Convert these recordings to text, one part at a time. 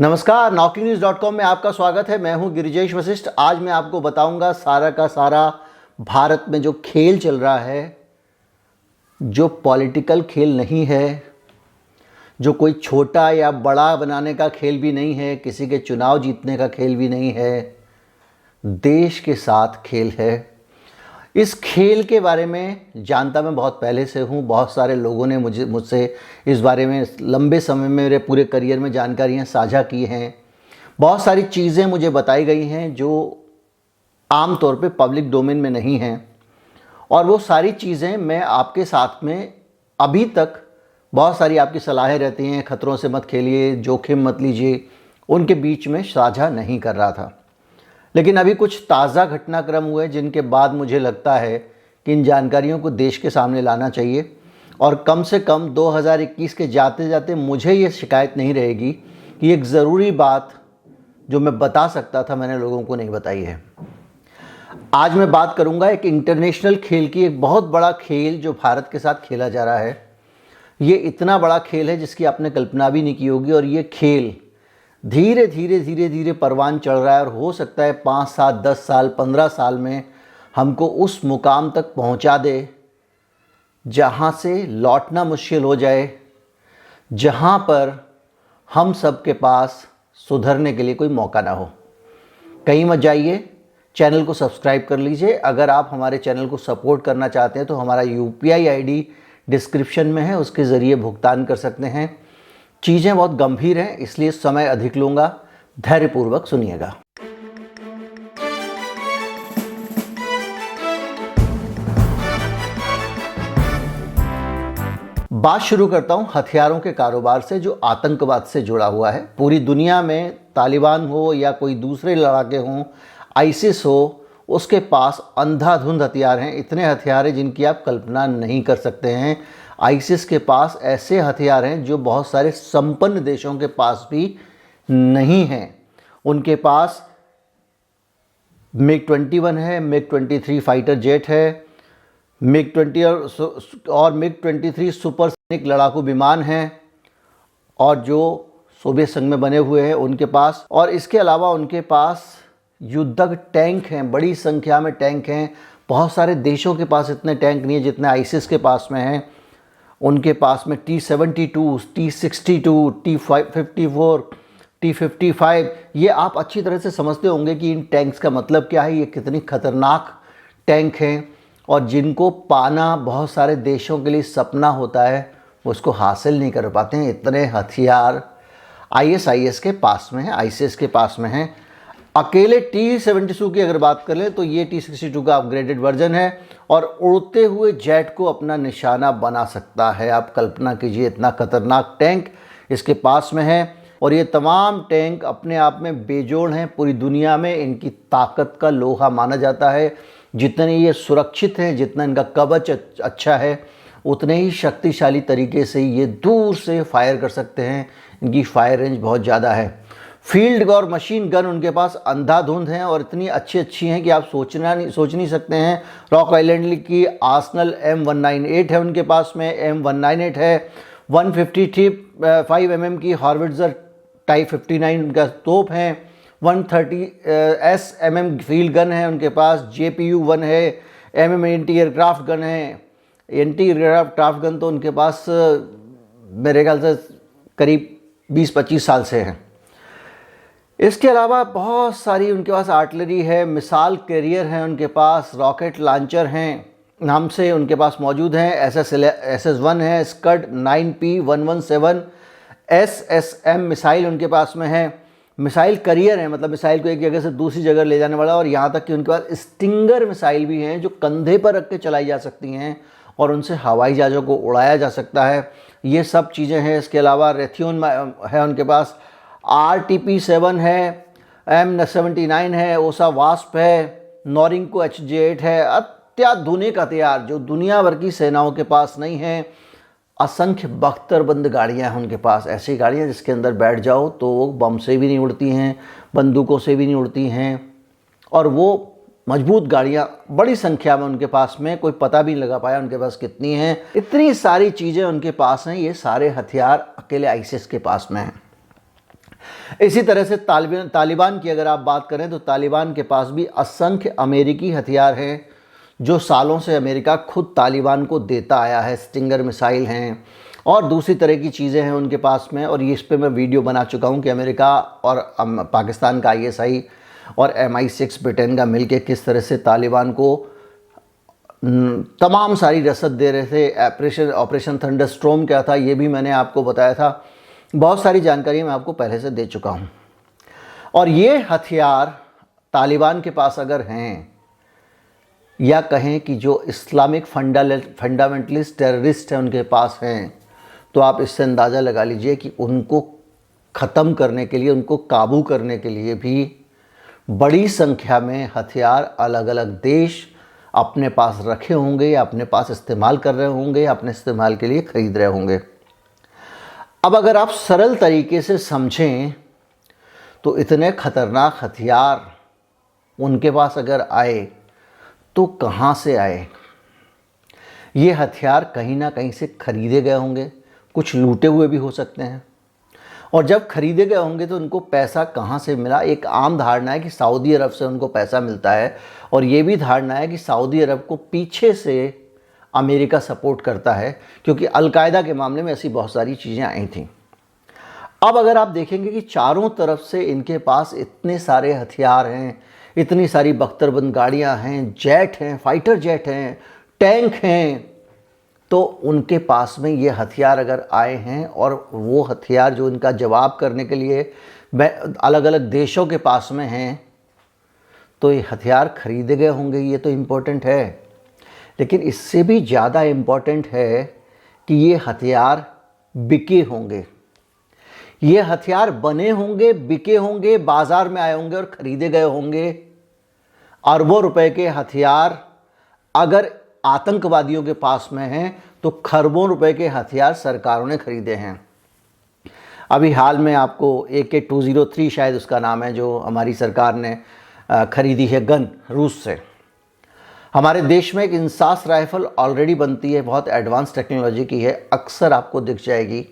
नमस्कार, नौकरीन्यूज़.com में आपका स्वागत है। मैं हूं गिरिजेश वशिष्ठ। आज मैं आपको बताऊंगा सारा का सारा भारत में जो खेल चल रहा है, जो पॉलिटिकल खेल नहीं है, जो कोई छोटा या बड़ा बनाने का खेल भी नहीं है, किसी के चुनाव जीतने का खेल भी नहीं है, देश के साथ खेल है। इस खेल के बारे में जानता मैं बहुत पहले से हूँ। बहुत सारे लोगों ने मुझसे इस बारे में लंबे समय में, मेरे पूरे करियर में जानकारियाँ साझा की हैं। बहुत सारी चीज़ें मुझे बताई गई हैं जो आम तौर पे पब्लिक डोमेन में नहीं हैं, और वो सारी चीज़ें मैं आपके साथ में अभी तक, बहुत सारी आपकी सलाहें रहती हैं, खतरों से मत खेलिए, जोखिम मत लीजिए, उनके बीच में साझा नहीं कर रहा था। लेकिन अभी कुछ ताज़ा घटनाक्रम हुए जिनके बाद मुझे लगता है कि इन जानकारियों को देश के सामने लाना चाहिए, और कम से कम 2021 के जाते जाते मुझे ये शिकायत नहीं रहेगी कि एक ज़रूरी बात जो मैं बता सकता था मैंने लोगों को नहीं बताई है। आज मैं बात करूंगा एक इंटरनेशनल खेल की, एक बहुत बड़ा खेल जो भारत के साथ खेला जा रहा है। ये इतना बड़ा खेल है जिसकी आपने कल्पना भी नहीं की होगी, और ये खेल धीरे धीरे परवान चढ़ रहा है, और हो सकता है 5 7 10 साल 15 साल में हमको उस मुकाम तक पहुंचा दे जहां से लौटना मुश्किल हो जाए, जहां पर हम सब के पास सुधरने के लिए कोई मौका ना हो। कहीं मत जाइए, चैनल को सब्सक्राइब कर लीजिए। अगर आप हमारे चैनल को सपोर्ट करना चाहते हैं तो हमारा UPI ID डिस्क्रिप्शन में है, उसके ज़रिए भुगतान कर सकते हैं। चीज़ें बहुत गंभीर हैं, इसलिए समय अधिक लूँगा, धैर्यपूर्वक सुनिएगा। बात शुरू करता हूं हथियारों के कारोबार से जो आतंकवाद से जुड़ा हुआ है। पूरी दुनिया में तालिबान हो या कोई दूसरे लड़ाके हों, आईसिस हो, उसके पास अंधाधुंध हथियार हैं। इतने हथियार हैं जिनकी आप कल्पना नहीं कर सकते हैं। आईसिस के पास ऐसे हथियार हैं जो बहुत सारे संपन्न देशों के पास भी नहीं हैं। उनके पास MiG-21 है, MiG-23 फाइटर जेट है, MiG-20 और MiG-23 सुपरसोनिक लड़ाकू विमान हैं, और जो सोवियत संघ में बने हुए हैं उनके पास। और इसके अलावा उनके पास युद्धक टैंक हैं, बड़ी संख्या में टैंक हैं। बहुत सारे देशों के पास इतने टैंक नहीं है जितने आईसिस के पास में हैं। उनके पास में T-72, T-62, T-54, T-55, ये आप अच्छी तरह से समझते होंगे कि इन टैंक्स का मतलब क्या है, ये कितनी खतरनाक टैंक हैं, और जिनको पाना बहुत सारे देशों के लिए सपना होता है, वो उसको हासिल नहीं कर पाते हैं। इतने हथियार ISIS के पास में है, आईसिस के पास में हैं। अकेले T-72 की अगर बात कर लें तो ये T-62 का अपग्रेडेड वर्जन है, और उड़ते हुए जेट को अपना निशाना बना सकता है। आप कल्पना कीजिए, इतना खतरनाक टैंक इसके पास में है। और ये तमाम टैंक अपने आप में बेजोड़ हैं। पूरी दुनिया में इनकी ताकत का लोहा माना जाता है। जितने ये सुरक्षित हैं, जितना इनका कवच अच्छा है, उतने ही शक्तिशाली तरीके से ये दूर से फायर कर सकते हैं। इनकी फायर रेंज बहुत ज़्यादा है। फील्ड और मशीन गन उनके पास अंधाधुंध हैं, और इतनी अच्छी हैं कि आप सोच नहीं सकते हैं। रॉक आइलैंड की आर्सनल M198 है उनके पास में, M198 है। 155 mm की हॉर्विट्ज़र टाइप 59 उनका तोप है। 130 mm फील्ड गन है उनके पास। JPU-1 है। MM एंटी एयरक्राफ्ट गन है। एंटी एयरक्राफ्ट गन तो उनके पास मेरे ख्याल से करीब 20-25 साल से हैं। इसके अलावा बहुत सारी उनके पास आर्टिलरी है, मिसाइल कैरियर हैं उनके पास, रॉकेट लॉन्चर हैं हमसे उनके पास मौजूद हैं। SS-1 है, स्कड 9P117 SSM मिसाइल उनके पास में है। मिसाइल करियर है, मतलब मिसाइल को एक जगह से दूसरी जगह ले जाने वाला, और यहाँ तक कि उनके पास स्टिंगर मिसाइल भी हैं जो कंधे पर रख के चलाई जा सकती हैं, और उनसे हवाई जहाज़ों को उड़ाया जा सकता है। ये सब चीज़ें हैं। इसके अलावा रेथियोन है उनके पास, RTP-7 है, M79 है, ओसा वास्प है, नोरिंको HJ-8 है। अत्याधुनिक हथियार जो दुनिया भर की सेनाओं के पास नहीं है। असंख्य बख्तरबंद गाड़ियां हैं उनके पास, ऐसी गाड़ियां जिसके अंदर बैठ जाओ तो वो बम से भी नहीं उड़ती हैं, बंदूकों से भी नहीं उड़ती हैं, और वो मजबूत गाड़ियाँ बड़ी संख्या में उनके पास में, कोई पता भी नहीं लगा पाया उनके पास कितनी हैं। इतनी सारी चीज़ें उनके पास हैं। ये सारे हथियार अकेले आईसिस के पास में हैं। इसी तरह से तालिबान की अगर आप बात करें तो तालिबान के पास भी असंख्य अमेरिकी हथियार हैं जो सालों से अमेरिका खुद तालिबान को देता आया है। स्टिंगर मिसाइल हैं और दूसरी तरह की चीज़ें हैं उनके पास में, और ये इस पर मैं वीडियो बना चुका हूँ कि अमेरिका और पाकिस्तान का ISI और MI6 ब्रिटेन का मिलके किस तरह से तालिबान को तमाम सारी रसद दे रहे थे। ऑपरेशन थंडरस्टॉर्म क्या था ये भी मैंने आपको बताया था। बहुत सारी जानकारी मैं आपको पहले से दे चुका हूँ। और ये हथियार तालिबान के पास अगर हैं, या कहें कि जो इस्लामिक फंडामेंटलिस्ट टेररिस्ट हैं उनके पास हैं, तो आप इससे अंदाज़ा लगा लीजिए कि उनको ख़त्म करने के लिए, उनको काबू करने के लिए भी बड़ी संख्या में हथियार अलग अलग देश अपने पास रखे होंगे या अपने पास इस्तेमाल कर रहे होंगे, अपने इस्तेमाल के लिए ख़रीद रहे होंगे। अब अगर आप सरल तरीके से समझें तो इतने ख़तरनाक हथियार उनके पास अगर आए तो कहाँ से आए? ये हथियार कहीं ना कहीं से खरीदे गए होंगे, कुछ लूटे हुए भी हो सकते हैं। और जब खरीदे गए होंगे तो उनको पैसा कहाँ से मिला? एक आम धारणा है कि सऊदी अरब से उनको पैसा मिलता है, और ये भी धारणा है कि सऊदी अरब को पीछे से अमेरिका सपोर्ट करता है, क्योंकि अलकायदा के मामले में ऐसी बहुत सारी चीज़ें आई थीं। अब अगर आप देखेंगे कि चारों तरफ से इनके पास इतने सारे हथियार हैं, इतनी सारी बख्तरबंद गाड़ियां हैं, जेट हैं, फाइटर जेट हैं, टैंक हैं, तो उनके पास में ये हथियार अगर आए हैं और वो हथियार जो इनका जवाब करने के लिए अलग अलग देशों के पास में हैं, तो ये हथियार खरीदे गए होंगे। ये तो इम्पोर्टेंट है, लेकिन इससे भी ज़्यादा इम्पोर्टेंट है कि ये हथियार बिके होंगे, ये हथियार बने होंगे, बिके होंगे, बाज़ार में आए होंगे और ख़रीदे गए होंगे। अरबों रुपए के हथियार अगर आतंकवादियों के पास में हैं तो खरबों रुपए के हथियार सरकारों ने ख़रीदे हैं। अभी हाल में आपको AK-203 शायद उसका नाम है, जो हमारी सरकार ने ख़रीदी है गन रूस से। हमारे देश में एक इंसास राइफ़ल ऑलरेडी बनती है, बहुत एडवांस टेक्नोलॉजी की है, अक्सर आपको दिख जाएगी।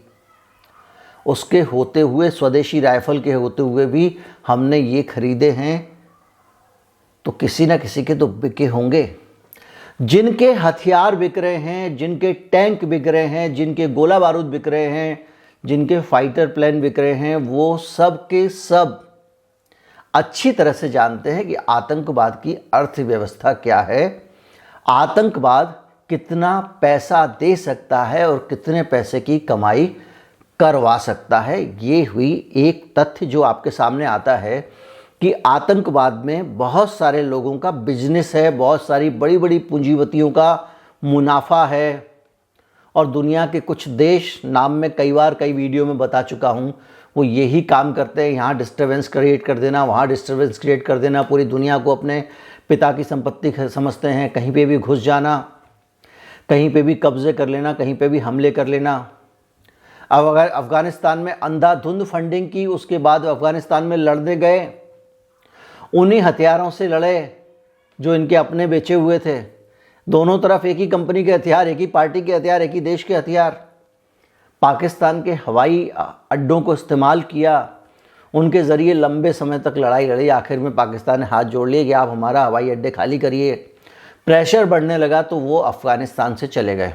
उसके होते हुए, स्वदेशी राइफ़ल के होते हुए भी हमने ये ख़रीदे हैं, तो किसी न किसी के तो बिके होंगे। जिनके हथियार बिक रहे हैं, जिनके टैंक बिक रहे हैं, जिनके गोला बारूद बिक रहे हैं, जिनके फाइटर प्लेन बिक रहे हैं, वो सब के सब अच्छी तरह से जानते हैं कि आतंकवाद की अर्थव्यवस्था क्या है, आतंकवाद कितना पैसा दे सकता है और कितने पैसे की कमाई करवा सकता है। ये हुई एक तथ्य जो आपके सामने आता है कि आतंकवाद में बहुत सारे लोगों का बिजनेस है, बहुत सारी बड़ी बड़ी पूंजीपतियों का मुनाफा है। और दुनिया के कुछ देश, नाम में कई बार कई वीडियो में बता चुका हूँ, वो यही काम करते हैं। यहाँ डिस्टर्बेंस क्रिएट कर देना, वहाँ डिस्टर्बेंस क्रिएट कर देना, पूरी दुनिया को अपने पिता की संपत्ति समझते हैं, कहीं पे भी घुस जाना, कहीं पे भी कब्ज़े कर लेना, कहीं पे भी हमले कर लेना। अब अगर अफ़गानिस्तान में अंधाधुंध फंडिंग की, उसके बाद अफ़गानिस्तान में लड़ने गए, उन्हीं हथियारों से लड़े जो इनके अपने बेचे हुए थे। दोनों तरफ एक ही कंपनी के हथियार, एक ही पार्टी के हथियार, एक ही देश के हथियार। पाकिस्तान के हवाई अड्डों को इस्तेमाल किया, उनके ज़रिए लंबे समय तक लड़ाई लड़ी। आखिर में पाकिस्तान ने हाथ जोड़ लिए कि आप हमारा हवाई अड्डे खाली करिए। प्रेशर बढ़ने लगा तो वो अफ़गानिस्तान से चले गए।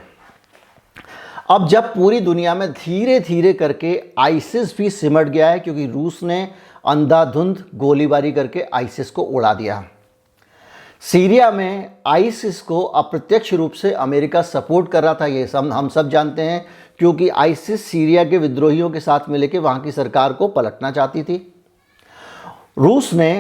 अब जब पूरी दुनिया में धीरे धीरे करके आईसिस भी सिमट गया है, क्योंकि रूस ने अंधाधुंध गोलीबारी करके आईसिस को उड़ा दिया। सीरिया में आईसिस को अप्रत्यक्ष रूप से अमेरिका सपोर्ट कर रहा था, ये हम सब जानते हैं, क्योंकि आईसिस सीरिया के विद्रोहियों के साथ मिलकर के वहाँ की सरकार को पलटना चाहती थी। रूस ने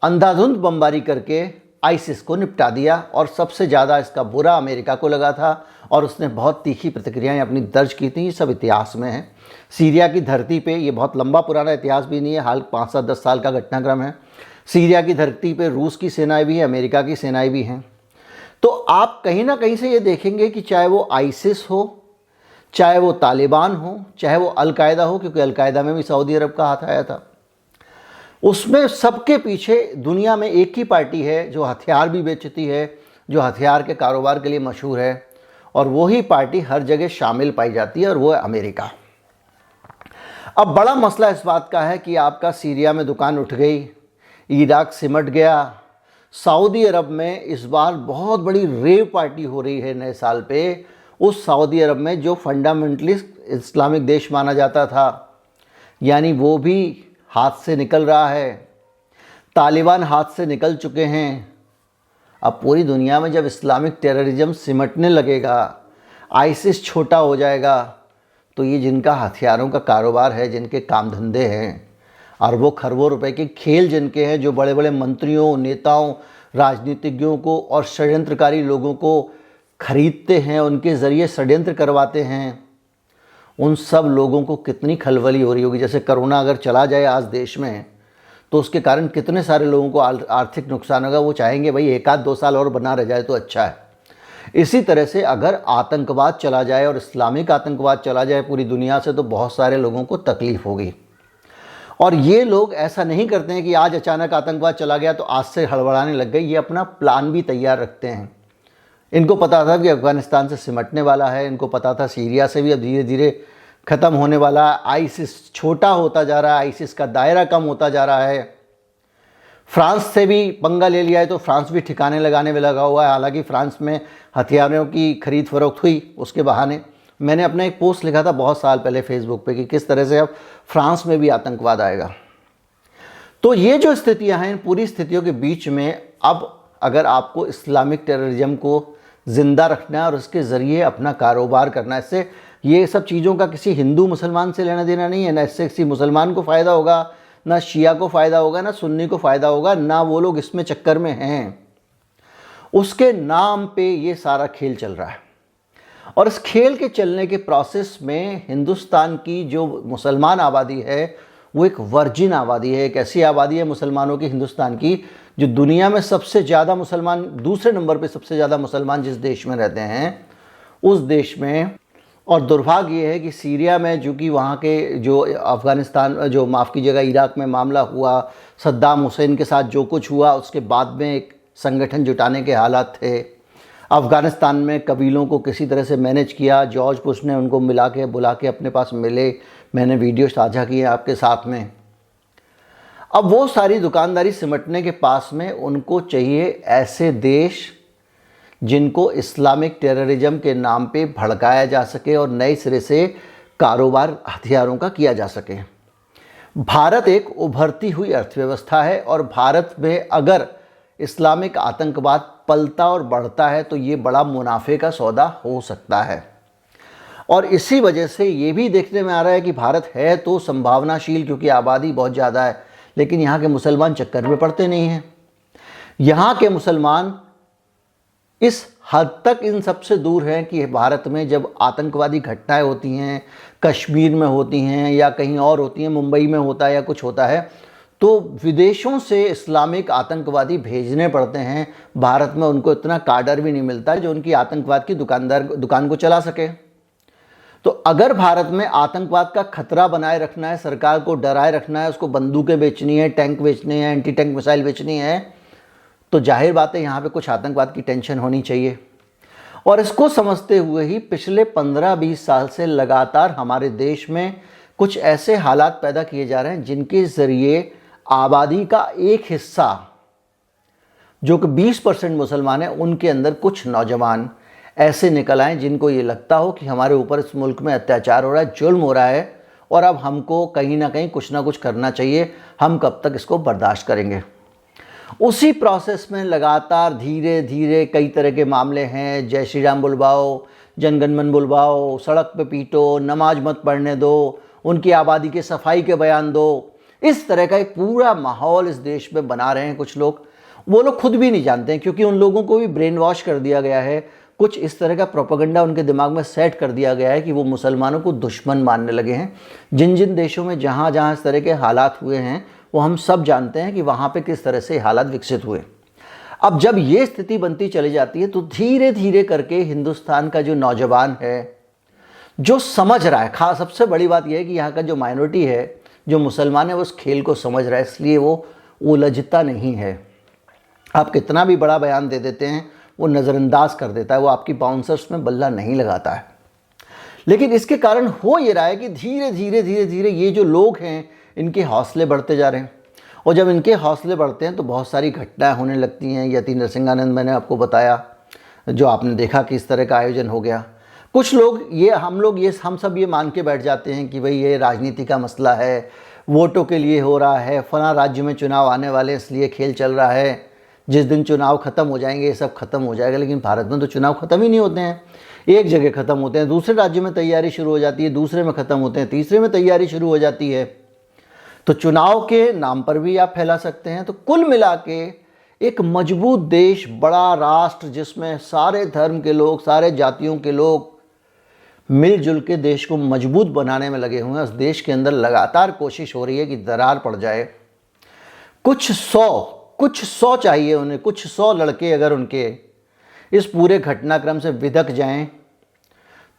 अंधाधुंध बमबारी करके आईसिस को निपटा दिया, और सबसे ज़्यादा इसका बुरा अमेरिका को लगा था, और उसने बहुत तीखी प्रतिक्रियाएं अपनी दर्ज की थी। ये सब इतिहास में है। सीरिया की धरती पे, ये बहुत लंबा पुराना इतिहास भी नहीं है, हाल 5-7-10 साल का घटनाक्रम है। सीरिया की धरती पे रूस की सेनाएं भी हैं, अमेरिका की सेनाएं भी हैं। तो आप कहीं ना कहीं से ये देखेंगे कि चाहे वो आईसिस हो, चाहे वो तालिबान हो, चाहे वो अलकायदा हो, क्योंकि अलकायदा में भी सऊदी अरब का हाथ आया था, उसमें सबके पीछे दुनिया में एक ही पार्टी है जो हथियार भी बेचती है, जो हथियार के कारोबार के लिए मशहूर है, और वही पार्टी हर जगह शामिल पाई जाती है, और वो है अमेरिका। अब बड़ा मसला इस बात का है कि आपका सीरिया में दुकान उठ गई, इराक सिमट गया, सऊदी अरब में इस बार बहुत बड़ी रेव पार्टी हो रही है नए साल पे। उस सऊदी अरब में जो फंडामेंटलिस्ट इस्लामिक देश माना जाता था, यानी वो भी हाथ से निकल रहा है। तालिबान हाथ से निकल चुके हैं। अब पूरी दुनिया में जब इस्लामिक टेररिज्म सिमटने लगेगा, आईसिस छोटा हो जाएगा, तो ये जिनका हथियारों का कारोबार है, जिनके काम धंधे हैं, अरबों खरबों रुपए के खेल जिनके हैं, जो बड़े बड़े मंत्रियों, नेताओं, राजनीतिज्ञों को और षड्यंत्रकारी लोगों को खरीदते हैं, उनके ज़रिए षड्यंत्र करवाते हैं, उन सब लोगों को कितनी खलबली हो रही होगी। जैसे कोरोना अगर चला जाए आज देश में, तो उसके कारण कितने सारे लोगों को आर्थिक नुकसान होगा। वो चाहेंगे भाई 1-2 साल और बना रह जाए तो अच्छा है। इसी तरह से अगर आतंकवाद चला जाए और इस्लामिक आतंकवाद चला जाए पूरी दुनिया से, तो बहुत सारे लोगों को तकलीफ़ होगी। और ये लोग ऐसा नहीं करते हैं कि आज अचानक आतंकवाद चला गया तो आज से हड़बड़ाने लग गए। ये अपना प्लान भी तैयार रखते हैं। इनको पता था कि अफ़गानिस्तान से सिमटने वाला है, इनको पता था सीरिया से भी अब धीरे धीरे ख़त्म होने वाला है, आईसिस छोटा होता जा रहा है, आईसिस का दायरा कम होता जा रहा है। फ्रांस से भी पंगा ले लिया है, तो फ्रांस भी ठिकाने लगाने में लगा हुआ है। हालांकि फ्रांस में हथियारों की खरीद फरोख्त हुई उसके बहाने। मैंने अपना एक पोस्ट लिखा था बहुत साल पहले फेसबुक पे कि किस तरह से अब फ्रांस में भी आतंकवाद आएगा। तो ये जो स्थितियां हैं, इन पूरी स्थितियों के बीच में अब अगर आपको इस्लामिक टेररिज्म को ज़िंदा रखना है और उसके ज़रिए अपना कारोबार करना है, इससे ये सब चीज़ों का किसी हिंदू मुसलमान से लेना देना नहीं है। ना इससे किसी मुसलमान को फ़ायदा होगा, ना शिया को फ़ायदा होगा, ना सुन्नी को फ़ायदा होगा, ना वो लोग इसमें चक्कर में हैं। उसके नाम पे ये सारा खेल चल रहा है। और इस खेल के चलने के प्रोसेस में हिंदुस्तान की जो मुसलमान आबादी है, वो एक वर्जिन आबादी है। एक ऐसी आबादी है मुसलमानों की हिंदुस्तान की, जो दुनिया में सबसे ज़्यादा मुसलमान, दूसरे नंबर पे सबसे ज़्यादा मुसलमान जिस देश में रहते हैं उस देश में। और दुर्भाग्य ये है कि सीरिया में, जो कि वहाँ के जो अफ़गानिस्तान, जो माफ़ कीजिएगा इराक में मामला हुआ, सद्दाम हुसैन के साथ जो कुछ हुआ, उसके बाद में एक संगठन जुटाने के हालात थे। अफ़गानिस्तान में कबीलों को किसी तरह से मैनेज किया। जॉर्ज बुश ने उनको बुला के अपने पास मिले। मैंने वीडियो साझा किए आपके साथ में। अब वो सारी दुकानदारी सिमटने के पास में उनको चाहिए ऐसे देश जिनको इस्लामिक टेररिज्म के नाम पे भड़काया जा सके और नए सिरे से कारोबार हथियारों का किया जा सके। भारत एक उभरती हुई अर्थव्यवस्था है और भारत में अगर इस्लामिक आतंकवाद पलता और बढ़ता है तो ये बड़ा मुनाफे का सौदा हो सकता है। और इसी वजह से ये भी देखने में आ रहा है कि भारत है तो संभावनाशील, क्योंकि आबादी बहुत ज़्यादा है, लेकिन यहाँ के मुसलमान चक्कर में पड़ते नहीं हैं। यहाँ के मुसलमान इस हद तक इन सबसे दूर हैं कि भारत में जब आतंकवादी घटनाएं होती हैं, कश्मीर में होती हैं या कहीं और होती हैं, मुंबई में होता है या कुछ होता है, तो विदेशों से इस्लामिक आतंकवादी भेजने पड़ते हैं। भारत में उनको इतना काडर भी नहीं मिलता जो उनकी आतंकवाद की दुकान को चला सके। तो अगर भारत में आतंकवाद का खतरा बनाए रखना है, सरकार को डराए रखना है, उसको बंदूकें बेचनी है, टैंक बेचने हैं, एंटी टैंक मिसाइल बेचनी है, तो जाहिर बात है यहाँ पे कुछ आतंकवाद की टेंशन होनी चाहिए। और इसको समझते हुए ही पिछले 15-20 साल से लगातार हमारे देश में कुछ ऐसे हालात पैदा किए जा रहे हैं जिनके ज़रिए आबादी का एक हिस्सा, जो कि 20% मुसलमान हैं, उनके अंदर कुछ नौजवान ऐसे निकल आए जिनको ये लगता हो कि हमारे ऊपर इस मुल्क में अत्याचार हो रहा है, जुल्म हो रहा है और अब हमको कहीं ना कहीं कुछ ना कुछ करना चाहिए, हम कब तक इसको बर्दाश्त करेंगे। उसी प्रोसेस में लगातार धीरे धीरे कई तरह के मामले हैं। जय श्री राम बुलवाओ, जनगण मन बुलवाओ, सड़क पे पीटो, नमाज मत पढ़ने दो, उनकी आबादी के सफाई के बयान दो, इस तरह का एक पूरा माहौल इस देश में बना रहे हैं कुछ लोग। वो लोग खुद भी नहीं जानते हैं, क्योंकि उन लोगों को भी ब्रेन वॉश कर दिया गया है। कुछ इस तरह का प्रोपेगेंडा उनके दिमाग में सेट कर दिया गया है कि वो मुसलमानों को दुश्मन मानने लगे हैं। जिन जिन देशों में जहाँ जहाँ इस तरह के हालात हुए हैं, वो हम सब जानते हैं कि वहाँ पे किस तरह से हालात विकसित हुए। अब जब ये स्थिति बनती चली जाती है तो धीरे धीरे करके हिंदुस्तान का जो नौजवान है, जो समझ रहा है, खास सबसे बड़ी बात यह है कि यहाँ का जो माइनॉरिटी है, जो मुसलमान है, वो उस खेल को समझ रहा है, इसलिए वो उलझता नहीं है। आप कितना भी बड़ा बयान दे देते हैं, वो नज़रअंदाज कर देता है, वो आपकी बाउंसर्स में बल्ला नहीं लगाता है। लेकिन इसके कारण हो ये रहा है कि धीरे धीरे धीरे धीरे ये जो लोग हैं इनके हौसले बढ़ते जा रहे हैं, और जब इनके हौसले बढ़ते हैं तो बहुत सारी घटनाएं होने लगती हैं। यति नरसिंहानंद मैंने आपको बताया, जो आपने देखा कि इस तरह का आयोजन हो गया। कुछ लोग हम सब ये मान के बैठ जाते हैं कि भाई ये राजनीति का मसला है, वोटों के लिए हो रहा है, फला राज्य में चुनाव आने वाले इसलिए खेल चल रहा है, जिस दिन चुनाव ख़त्म हो जाएंगे ये सब खत्म हो जाएगा। लेकिन भारत में तो चुनाव ख़त्म ही नहीं होते हैं, एक जगह ख़त्म होते हैं, दूसरे राज्य में तैयारी शुरू हो जाती है, दूसरे में ख़त्म होते हैं, तीसरे में तैयारी शुरू हो जाती है। तो चुनाव के नाम पर भी आप फैला सकते हैं। तो कुल मिला के एक मजबूत देश, बड़ा राष्ट्र, जिसमें सारे धर्म के लोग, सारे जातियों के लोग मिलजुल के देश को मजबूत बनाने में लगे हुए हैं। उस देश के अंदर लगातार कोशिश हो रही है कि दरार पड़ जाए। कुछ सौ चाहिए उन्हें, कुछ 100 लड़के अगर उनके इस पूरे घटनाक्रम से विधक जाएं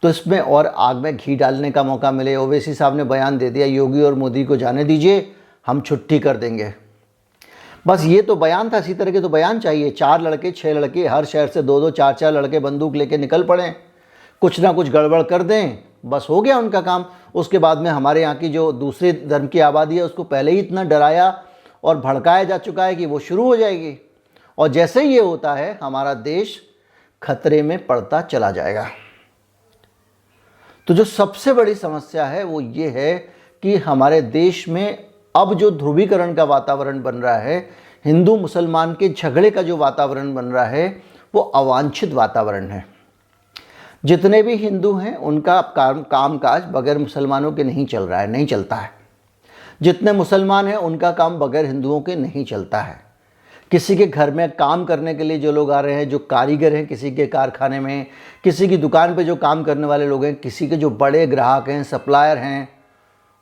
तो इसमें और आग में घी डालने का मौका मिले। ओवैसी साहब ने बयान दे दिया, योगी और मोदी को जाने दीजिए, हम छुट्टी कर देंगे। बस ये तो बयान था, इसी तरह के तो बयान चाहिए। 4 लड़के 6 लड़के हर शहर से 2-2 4-4 लड़के बंदूक लेके निकल पड़े, कुछ ना कुछ गड़बड़ कर दें, बस हो गया उनका काम। उसके बाद में हमारे यहाँ की जो दूसरे धर्म की आबादी है उसको पहले ही इतना डराया और भड़काया जा चुका है कि वो शुरू हो जाएगी, और जैसे ही ये होता है हमारा देश खतरे में पड़ता चला जाएगा। तो जो सबसे बड़ी समस्या है वो ये है कि हमारे देश में अब जो ध्रुवीकरण का वातावरण बन रहा है, हिंदू मुसलमान के झगड़े का जो वातावरण बन रहा है, वो अवांछित वातावरण है। जितने भी हिंदू हैं उनका कामकाज बगैर मुसलमानों के नहीं चल रहा है, नहीं चलता है। जितने मुसलमान हैं उनका काम बगैर हिंदुओं के नहीं चलता है। किसी के घर में काम करने के लिए जो लोग आ रहे हैं, जो कारीगर हैं, किसी के कारखाने में, किसी की दुकान पे जो काम करने वाले लोग हैं, किसी के जो बड़े ग्राहक हैं, सप्लायर हैं,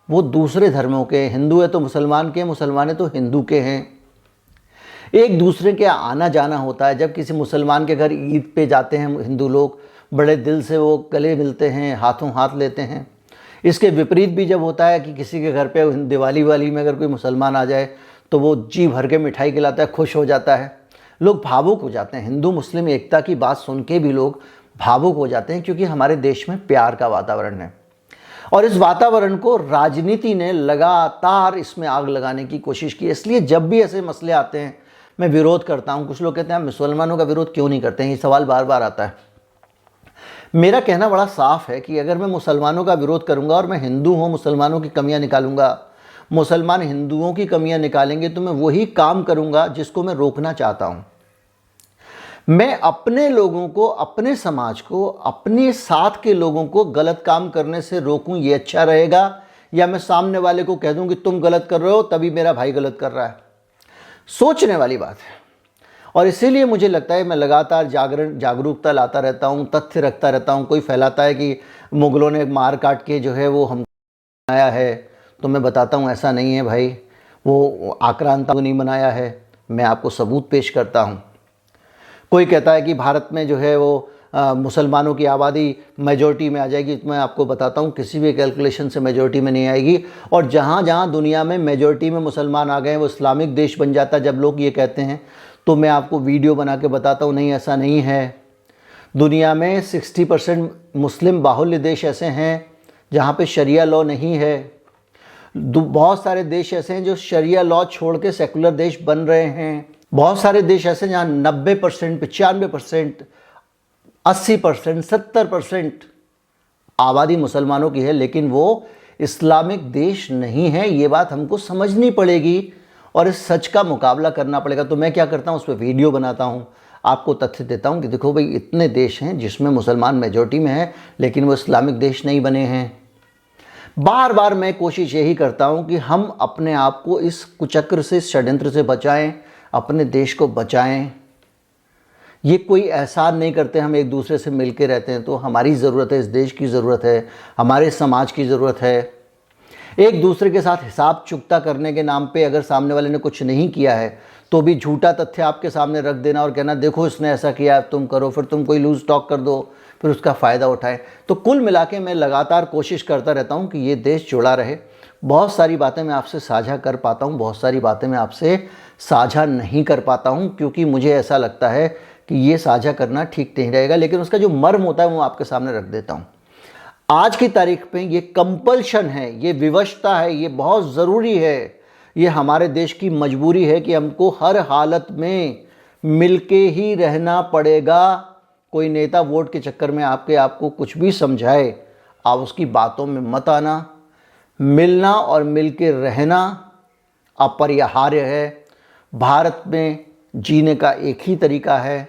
वो दूसरे धर्मों के। हिंदू है तो मुसलमान के, मुसलमान है तो हिंदू के हैं। एक दूसरे के आना जाना होता है। जब किसी मुसलमान के घर ईद पे जाते हैं हिंदू लोग, बड़े दिल से वो गले मिलते हैं, हाथों हाथ लेते हैं। इसके विपरीत भी जब होता है कि किसी के घर पे दिवाली में अगर कोई मुसलमान आ जाए तो वो जी भर के मिठाई खिलाता है, खुश हो जाता है, लोग भावुक हो जाते हैं। हिंदू मुस्लिम एकता की बात सुन के भी लोग भावुक हो जाते हैं, क्योंकि हमारे देश में प्यार का वातावरण है। और इस वातावरण को राजनीति ने लगातार इसमें आग लगाने की कोशिश की। इसलिए जब भी ऐसे मसले आते हैं मैं विरोध करता हूँ। कुछ लोग कहते हैं मुसलमानों का विरोध क्यों नहीं करते हैं, ये सवाल बार बार आता है। मेरा कहना बड़ा साफ है कि अगर मैं मुसलमानों का विरोध करूंगा और मैं हिंदू हूँ, मुसलमानों की कमियां निकालूंगा, मुसलमान हिंदुओं की कमियां निकालेंगे, तो मैं वही काम करूंगा जिसको मैं रोकना चाहता हूं। मैं अपने लोगों को, अपने समाज को, अपने साथ के लोगों को गलत काम करने से रोकूं, ये अच्छा रहेगा, या मैं सामने वाले को कह दूं कि तुम गलत कर रहे हो तभी मेरा भाई गलत कर रहा है? सोचने वाली बात है। और इसीलिए मुझे लगता है मैं लगातार जागरूकता लाता रहता हूं, तथ्य रखता रहता हूं। कोई फैलाता है कि मुगलों ने मार काट के जो है वो हम बनाया है, तो मैं बताता हूँ ऐसा नहीं है भाई, वो आक्रांता को नहीं बनाया है। मैं आपको सबूत पेश करता हूँ। कोई कहता है कि भारत में जो है वो मुसलमानों की आबादी मेजॉरिटी में आ जाएगी, तो मैं आपको बताता हूँ किसी भी कैलकुलेशन से मेजॉरिटी में नहीं आएगी। और जहाँ जहाँ दुनिया में मेजॉरिटी में मुसलमान आ गए वो इस्लामिक देश बन जाता है। जब लोग ये कहते हैं तो मैं आपको वीडियो बना के बताता हूँ, नहीं ऐसा नहीं है। दुनिया में 60% मुस्लिम बाहुल्य देश ऐसे हैं जहाँ पे शरिया लॉ नहीं है। बहुत सारे देश ऐसे हैं जो शरिया लॉ छोड़ के सेकुलर देश बन रहे हैं। बहुत सारे देश ऐसे हैं जहाँ 90%, 95%, 80%, 70% आबादी मुसलमानों की है, लेकिन वो इस्लामिक देश नहीं है। ये बात हमको समझनी पड़ेगी और इस सच का मुकाबला करना पड़ेगा। तो मैं क्या करता हूँ, उस पर वीडियो बनाता हूँ, आपको तथ्य देता हूँ कि देखो भाई, इतने देश हैं जिसमें मुसलमान मेजॉरिटी में है, लेकिन वो इस्लामिक देश नहीं बने हैं। बार बार मैं कोशिश यही करता हूं कि हम अपने आप को इस कुचक्र से, इस षड्यंत्र से बचाएं, अपने देश को बचाएं। ये कोई एहसान नहीं करते, हम एक दूसरे से मिलके रहते हैं। तो हमारी ज़रूरत है, इस देश की ज़रूरत है, हमारे समाज की ज़रूरत है। एक दूसरे के साथ हिसाब चुकता करने के नाम पे अगर सामने वाले ने कुछ नहीं किया है तो भी झूठा तथ्य आपके सामने रख देना और कहना देखो इसने ऐसा किया, तुम करो, फिर तुम कोई लूज टॉक कर दो, फिर उसका फ़ायदा उठाएं। तो कुल मिला के मैं लगातार कोशिश करता रहता हूं कि ये देश जुड़ा रहे। बहुत सारी बातें मैं आपसे साझा कर पाता हूं, बहुत सारी बातें मैं आपसे साझा नहीं कर पाता हूं, क्योंकि मुझे ऐसा लगता है कि ये साझा करना ठीक नहीं रहेगा। लेकिन उसका जो मर्म होता है वो आपके सामने रख देता हूँ। आज की तारीख में ये कंपल्शन है, ये विवशता है, ये बहुत ज़रूरी है। ये हमारे देश की मजबूरी है कि हमको हर हालत में मिलके ही रहना पड़ेगा। कोई नेता वोट के चक्कर में आपको कुछ भी समझाए, आप उसकी बातों में मत आना। मिलना और मिलके रहना अपरिहार्य है। भारत में जीने का एक ही तरीका है।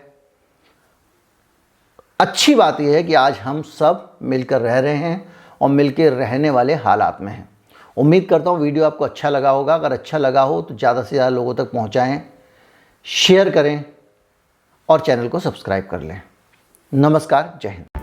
अच्छी बात यह है कि आज हम सब मिलकर रह रहे हैं और मिलकर रहने वाले हालात में हैं। उम्मीद करता हूँ वीडियो आपको अच्छा लगा होगा। अगर अच्छा लगा हो तो ज़्यादा से ज़्यादा लोगों तक पहुँचाएँ, शेयर करें और चैनल को सब्सक्राइब कर लें। नमस्कार, जय हिंद।